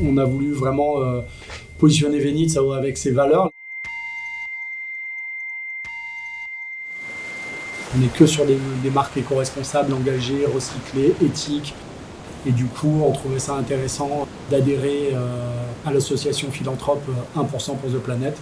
On a voulu vraiment positionner Venitz avec ses valeurs. On n'est que sur des marques éco-responsables, engagées, recyclées, éthiques. Et du coup, on trouvait ça intéressant d'adhérer à l'association philanthrope 1% pour The Planet.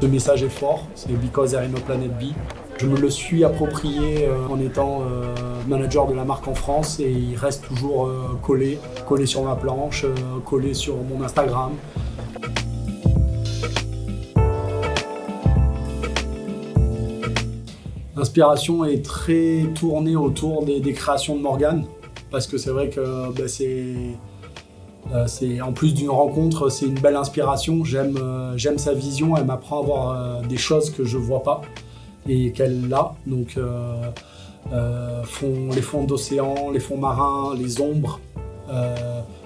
Le message est fort, c'est Because there is no planet B. Je me le suis approprié en étant manager de la marque en France et il reste toujours collé sur ma planche, collé sur mon Instagram. L'inspiration est très tournée autour des créations de Morgane parce que c'est vrai que c'est en plus d'une rencontre, c'est une belle inspiration. J'aime sa vision, elle m'apprend à voir des choses que je vois pas et qu'elle a. Donc les fonds d'océan, les fonds marins, les ombres,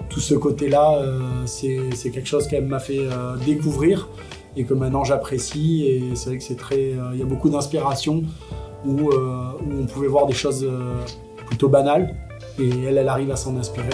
tout ce côté-là, c'est quelque chose qu'elle m'a fait découvrir et que maintenant j'apprécie. Et c'est vrai que c'est il y a beaucoup d'inspiration où on pouvait voir des choses plutôt banales et elle arrive à s'en inspirer.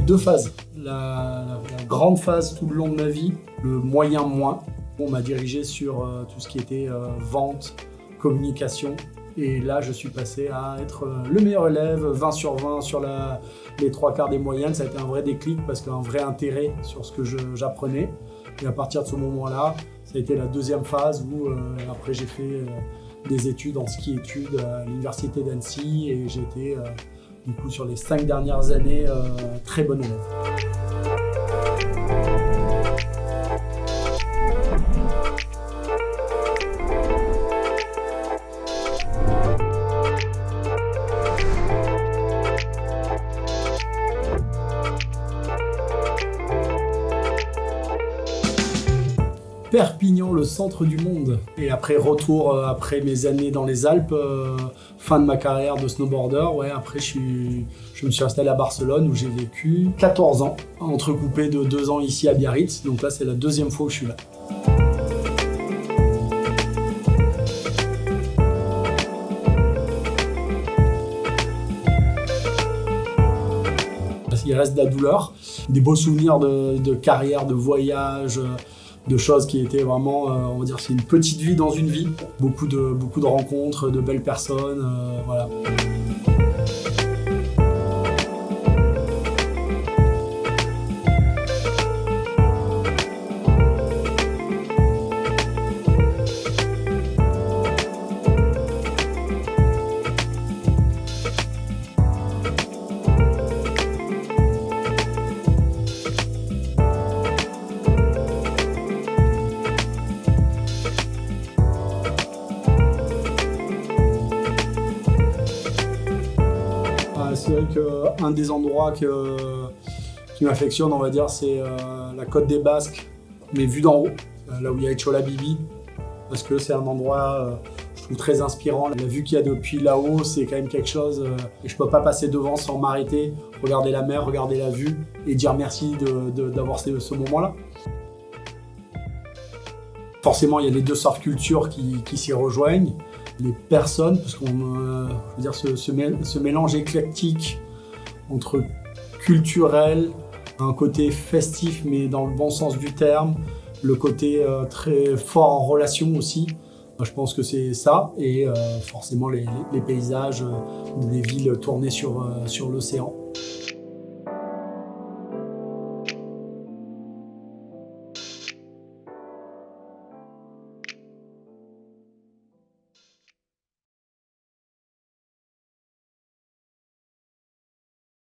Deux phases. La grande phase tout le long de ma vie, le moyen moins. On m'a dirigé sur tout ce qui était vente, communication. Et là, je suis passé à être le meilleur élève, 20 sur 20 sur les 3/4 des moyennes. Ça a été un vrai déclic parce qu'un vrai intérêt sur ce que j'apprenais. Et à partir de ce moment-là, ça a été la deuxième phase où après j'ai fait des études en ski-études à l'université d'Annecy et j'ai été du coup, sur les 5 dernières années, très bon élève. Perpignan, le centre du monde. Et après retour, après mes années dans les Alpes, fin de ma carrière de snowboarder, après je me suis installé à Barcelone où j'ai vécu 14 ans, entrecoupé de 2 ans ici à Biarritz. Donc là, c'est la deuxième fois où je suis là. Il reste de la douleur, des beaux souvenirs de carrière, de voyage, de choses qui étaient vraiment, on va dire, c'est une petite vie dans une vie. Beaucoup de rencontres, de belles personnes, voilà. C'est vrai qu'un des endroits qui m'affectionne, on va dire, c'est la côte des Basques, mais vue d'en haut, là où il y a Etxola Bibi, parce que c'est un endroit, je trouve, très inspirant. La vue qu'il y a depuis là-haut, c'est quand même quelque chose, et je peux pas passer devant sans m'arrêter, regarder la mer, regarder la vue, et dire merci d'avoir ce moment-là. Forcément, il y a les deux surf cultures qui s'y rejoignent. Les personnes, parce qu'on, je veux dire, ce mélange éclectique entre culturel, un côté festif mais dans le bon sens du terme, le côté très fort en relation aussi. Je pense que c'est ça et forcément les paysages des villes tournées sur l'océan.